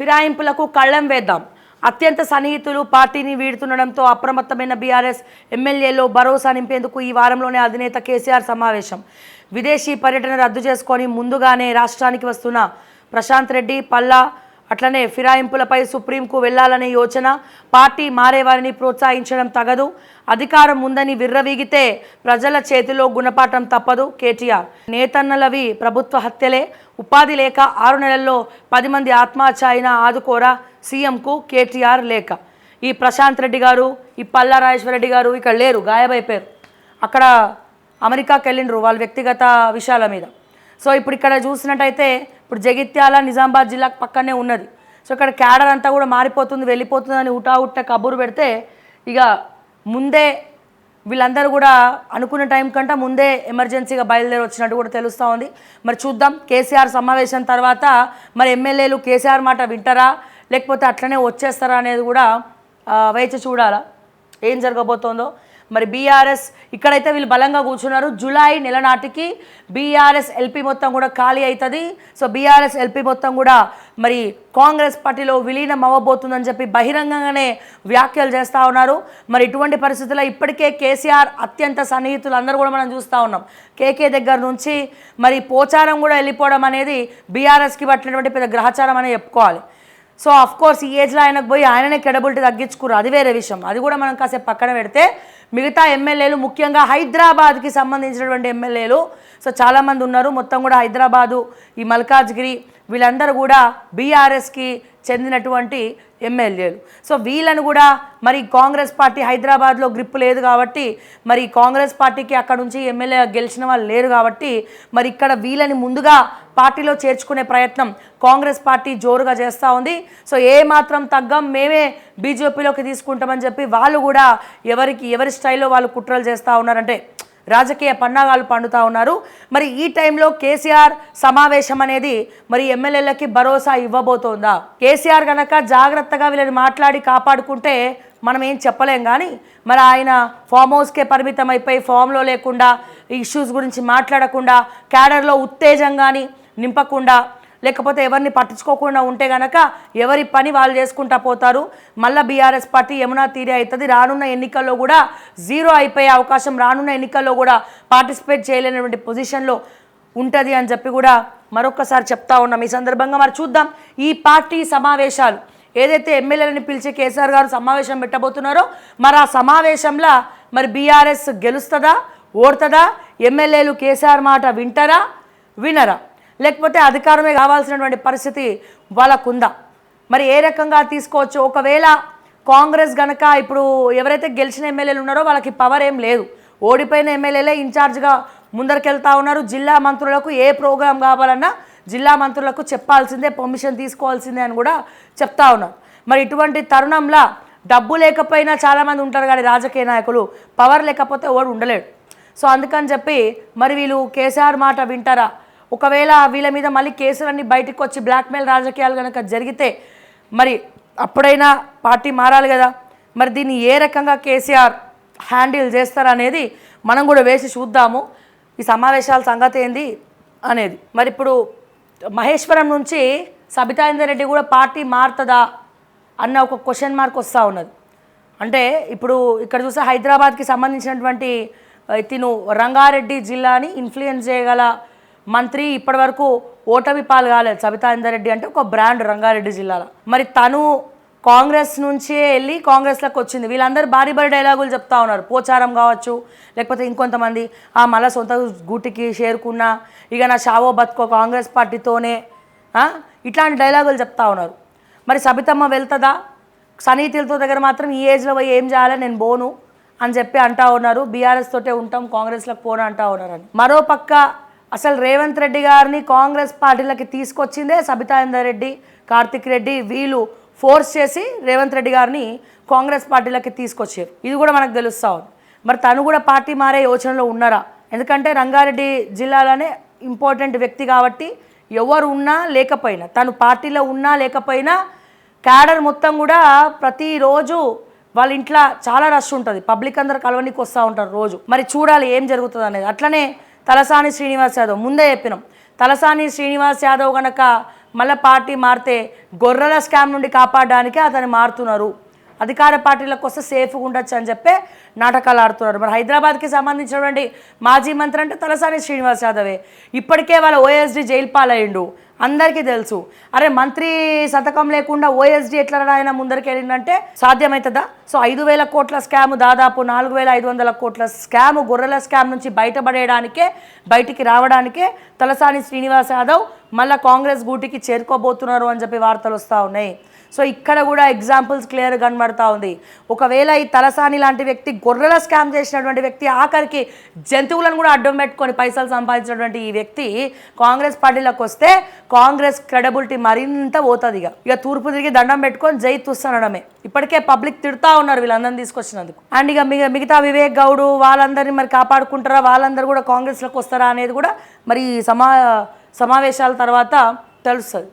ఫిరాయింపులకు కళ్ళెం వేద్దాం. అత్యంత సన్నిహితులు పార్టీని వీడుతుండడంతో అప్రమత్తమైన బీఆర్ఎస్ ఎమ్మెల్యేలో భరోసా నింపేందుకు ఈ వారంలోనే అధినేత కేసీఆర్ సమావేశం. విదేశీ పర్యటన రద్దు చేసుకొని ముందుగానే రాష్ట్రానికి వస్తున్న ప్రశాంత్ రెడ్డి, పల్లా అట్లనే ఫిరాయింపులపై సుప్రీంకు వెళ్లాలనే యోచన. పార్టీ మారేవారిని ప్రోత్సహించడం తగదు. అధికారం ఉందని విర్రవీగితే ప్రజల చేతిలో గుణపాఠం తప్పదు. కేటీఆర్ నేతన్నలవి ప్రభుత్వ హత్యలే. ఉపాధి లేక 6 నెలల్లో 10 మంది ఆత్మహత్య అయినా ఆదుకోరా సీఎంకు కేటీఆర్ లేఖ. ఈ ప్రశాంత్ రెడ్డి గారు, ఈ పల్లా రాజేశ్వరరెడ్డి గారు ఇక్కడ లేరు, గాయబైపోయారు. అక్కడ అమెరికాకి వెళ్ళిండ్రు వాళ్ళ వ్యక్తిగత విషయాల మీద. సో ఇప్పుడు ఇక్కడ చూసినట్టయితే ఇప్పుడు జగిత్యాల నిజామాబాద్ జిల్లాకు పక్కనే ఉన్నది. సో ఇక్కడ క్యాడర్ అంతా కూడా మారిపోతుంది, వెళ్ళిపోతుందని ఉట్ట కబురు పెడితే ఇక ముందే వీళ్ళందరూ కూడా అనుకున్న టైం కంటే ముందే ఎమర్జెన్సీగా బయలుదేరి వచ్చినట్టు కూడా తెలుస్తూ ఉంది. మరి చూద్దాం కేసీఆర్ సమావేశం తర్వాత మరి ఎమ్మెల్యేలు కేసీఆర్ మాట వింటారా లేకపోతే అట్లనే వచ్చేస్తారా అనేది కూడా వేచి చూడాలా ఏం జరగబోతోందో. మరి బీఆర్ఎస్ ఇక్కడైతే వీళ్ళు బలంగా కూర్చున్నారు. జూలై నెల నాటికి బీఆర్ఎస్ ఎల్పీ మొత్తం కూడా ఖాళీ అవుతుంది. సో బీఆర్ఎస్ ఎల్పీ మొత్తం కూడా మరి కాంగ్రెస్ పార్టీలో విలీనం అవ్వబోతుందని చెప్పి బహిరంగంగానే వ్యాఖ్యలు చేస్తూ ఉన్నారు. మరి ఇటువంటి పరిస్థితుల్లో ఇప్పటికే కేసీఆర్ అత్యంత సన్నిహితులు అందరూ కూడా మనం చూస్తూ ఉన్నాం. కేకే దగ్గర నుంచి మరి పోచారం కూడా వెళ్ళిపోవడం అనేది బీఆర్ఎస్కి పట్టినటువంటి పెద్ద గ్రహచారం అనే చెప్పుకోవాలి. సో అఫ్కోర్స్ ఈ ఏజ్లో ఆయనకు పోయి ఆయననే క్రెడిబిలిటీ తగ్గించుకున్నారు, అది వేరే విషయం. అది కూడా మనం కాసేపు పక్కన పెడితే మిగతా ఎమ్మెల్యేలు ముఖ్యంగా హైదరాబాద్కి సంబంధించినటువంటి ఎమ్మెల్యేలు సో చాలామంది ఉన్నారు. మొత్తం కూడా హైదరాబాదు, ఈ మల్కాజ్గిరి వీళ్ళందరూ కూడా బీఆర్ఎస్కి చెందినటువంటి ఎమ్మెల్యేలు. సో వీళ్ళను కూడా మరి కాంగ్రెస్ పార్టీ హైదరాబాద్లో గ్రిప్ లేదు కాబట్టి మరి కాంగ్రెస్ పార్టీకి అక్కడ నుంచి ఎమ్మెల్యే గెలిచిన వాళ్ళు లేరు కాబట్టి మరి ఇక్కడ వీళ్ళని ముందుగా పార్టీలో చేర్చుకునే ప్రయత్నం కాంగ్రెస్ పార్టీ జోరుగా చేస్తూ ఉంది. సో ఏ మాత్రం తగ్గం, మేమే బీజేపీలోకి తీసుకుంటామని చెప్పి వాళ్ళు కూడా ఎవరి స్టైల్లో వాళ్ళు కుట్రలు చేస్తూ ఉన్నారంటే రాజకీయ పన్నాగాలు పండుతూ ఉన్నారు. మరి ఈ టైంలో కేసీఆర్ సమావేశం అనేది మరి ఎమ్మెల్యేలకి భరోసా ఇవ్వబోతోందా? కేసీఆర్ కనుక జాగ్రత్తగా వీళ్ళని మాట్లాడి కాపాడుకుంటే మనం ఏం చెప్పలేం. కానీ మరి ఆయన ఫామ్ హౌస్కే పరిమితం అయిపోయి ఫామ్లో లేకుండా ఇష్యూస్ గురించి మాట్లాడకుండా క్యాడర్లో ఉత్తేజంగాని నింపకుండా లేకపోతే ఎవరిని పట్టించుకోకుండా ఉంటే కనుక ఎవరి పని వాళ్ళు చేసుకుంటా పోతారు. మళ్ళీ బీఆర్ఎస్ పార్టీ యమునా తీరే అవుతుంది. రానున్న ఎన్నికల్లో కూడా జీరో అయిపోయే అవకాశం, రానున్న ఎన్నికల్లో కూడా పార్టిసిపేట్ చేయలేనటువంటి పొజిషన్లో ఉంటుంది అని చెప్పి కూడా మరొకసారి చెప్తా ఉన్నాం. ఈ సందర్భంగా మరి చూద్దాం ఈ పార్టీ సమావేశాలు ఏదైతే ఎమ్మెల్యేలని పిలిచి కేసీఆర్ గారు సమావేశం పెట్టబోతున్నారో మరి ఆ సమావేశంలో మరి బీఆర్ఎస్ గెలుస్తుందా ఓడుతుందా, ఎమ్మెల్యేలు కేసీఆర్ మాట వింటారా వినరా, లేకపోతే అధికారమే కావాల్సినటువంటి పరిస్థితి వాళ్ళకుందా, మరి ఏ రకంగా తీసుకోవచ్చు. ఒకవేళ కాంగ్రెస్ గనక ఇప్పుడు ఎవరైతే గెలిచిన ఎమ్మెల్యేలు ఉన్నారో వాళ్ళకి పవర్ ఏం లేదు, ఓడిపోయిన ఎమ్మెల్యేలే ఇన్ఛార్జ్గా ముందరికెళ్తా ఉన్నారు. జిల్లా మంత్రులకు ఏ ప్రోగ్రాం కావాలన్నా జిల్లా మంత్రులకు చెప్పాల్సిందే, పర్మిషన్ తీసుకోవాల్సిందే అని కూడా చెప్తా ఉన్నారు. మరి ఇటువంటి తరుణంలో డబ్బు లేకపోయినా చాలామంది ఉంటారు కానీ రాజకీయ నాయకులు పవర్ లేకపోతే ఓడు ఉండలేడు. సో అందుకని చెప్పి మరి వీళ్ళు కేసీఆర్ మాట వింటారా, ఒకవేళ వీళ్ళ మీద మళ్ళీ కేసులన్నీ బయటకు వచ్చి బ్లాక్మెయిల్ రాజకీయాలు కనుక జరిగితే మరి అప్పుడైనా పార్టీ మారాలి కదా. మరి దీన్ని ఏ రకంగా కేసీఆర్ హ్యాండిల్ చేస్తారనేది మనం కూడా వేసి చూద్దాము. ఈ సమావేశాల సంగతి ఏంది అనేది. మరి ఇప్పుడు మహేశ్వరం నుంచి సబితా ఇంద్రారెడ్డి కూడా పార్టీ మారుతుందా అన్న ఒక క్వశ్చన్ మార్క్ వస్తూ ఉన్నది. అంటే ఇప్పుడు ఇక్కడ చూస్తే హైదరాబాద్కి సంబంధించినటువంటి తిను రంగారెడ్డి జిల్లాని ఇన్ఫ్లుయెన్స్ చేయగల మంత్రి, ఇప్పటివరకు ఓటమి పాలు కాలేదు సబితా ఇంద్రారెడ్డి. అంటే ఒక బ్రాండ్ రంగారెడ్డి జిల్లాలో. మరి తను కాంగ్రెస్ నుంచే వెళ్ళి కాంగ్రెస్లోకి వచ్చింది. వీళ్ళందరూ భారీ డైలాగులు చెప్తా ఉన్నారు. పోచారం కావచ్చు లేకపోతే ఇంకొంతమంది మళ్ళీ సొంత గూటికి చేరుకున్నా ఇక నా షావో బతుకో కాంగ్రెస్ పార్టీతోనే ఇట్లాంటి డైలాగులు చెప్తా ఉన్నారు. మరి సబితమ్మ వెళ్తుందా? సన్నిహితులతో దగ్గర మాత్రం ఈ ఏజ్లో పోయి ఏం చేయాలి, నేను పోను అని చెప్పి అంటా ఉన్నారు. బీఆర్ఎస్ తోటే ఉంటాం, కాంగ్రెస్లోకి పోను అంటా ఉన్నారని. మరోపక్క అసలు రేవంత్ రెడ్డి గారిని కాంగ్రెస్ పార్టీలకి తీసుకొచ్చిందే సబితా ఇంద్రారెడ్డి, కార్తిక్ రెడ్డి వీళ్ళు ఫోర్స్ చేసి రేవంత్ రెడ్డి గారిని కాంగ్రెస్ పార్టీలకి తీసుకొచ్చారు. ఇది కూడా మనకు తెలుస్తూ ఉంది. మరి తను కూడా పార్టీ మారే యోచనలో ఉన్నారా? ఎందుకంటే రంగారెడ్డి జిల్లాలోనే ఇంపార్టెంట్ వ్యక్తి కాబట్టి ఎవరు ఉన్నా లేకపోయినా, తను పార్టీలో ఉన్నా లేకపోయినా క్యాడర్ మొత్తం కూడా ప్రతిరోజు వాళ్ళ ఇంట్లో చాలా రష్ ఉంటుంది. పబ్లిక్ అందరు కలవనికి వస్తూ ఉంటారు రోజు. మరి చూడాలి ఏం జరుగుతుంది అనేది. అట్లనే తలసాని శ్రీనివాస్ యాదవ్ ముందే చెప్పినాం, తలసాని శ్రీనివాస్ యాదవ్ కనుక మళ్ళీ పార్టీ మారితే గొర్రెల స్కామ్ నుండి కాపాడడానికే అతను మారుతున్నారు, అధికార పార్టీలకు వస్తే సేఫ్గా ఉండొచ్చు అని చెప్పి నాటకాలు ఆడుతున్నారు. మరి హైదరాబాద్కి సంబంధించినటువంటి మాజీ మంత్రి అంటే తలసాని శ్రీనివాస్ యాదవే. ఇప్పటికే వాళ్ళ ఓఎస్డీ జైలు పాలయ్యిండు, అందరికీ తెలుసు. అరే మంత్రి శతకం లేకుండా ఓఎస్డీ ఎట్లా ఆయన ముందరికి వెళ్ళిందంటే సాధ్యమవుతుందా? సో 5,000 కోట్ల స్కామ్, దాదాపు 4,500 కోట్ల స్కామ్, గొర్రెల స్కామ్ నుంచి బయటికి రావడానికే తలసాని శ్రీనివాస్ యాదవ్ మళ్ళీ కాంగ్రెస్ గూటికి చేరుకోబోతున్నారు అని చెప్పి వార్తలు వస్తూ ఉన్నాయి. సో ఇక్కడ కూడా ఎగ్జాంపుల్స్ క్లియర్గా కనబడతా ఉంది. ఒకవేళ ఈ తలసాని లాంటి వ్యక్తి గొర్రెల స్కామ్ చేసినటువంటి వ్యక్తి, ఆఖరికి జంతువులను కూడా అడ్డం పెట్టుకొని పైసలు సంపాదించినటువంటి ఈ వ్యక్తి కాంగ్రెస్ పార్టీలోకి వస్తే కాంగ్రెస్ క్రెడిబిలిటీ మరింత పోతుంది. ఇక తూర్పు తిరిగి దండం పెట్టుకొని జై తుస్సనడమే. ఇప్పటికే పబ్లిక్ తిడతా ఉన్నారు వీళ్ళందరినీ తీసుకొచ్చినందుకు. అండ్ ఇక మిగతా వివేక్ గౌడ్ వాళ్ళందరినీ మరి కాపాడుకుంటారా, వాళ్ళందరూ కూడా కాంగ్రెస్లోకి వస్తారా అనేది కూడా మరి సమావేశాల తర్వాత తెలుస్తుంది.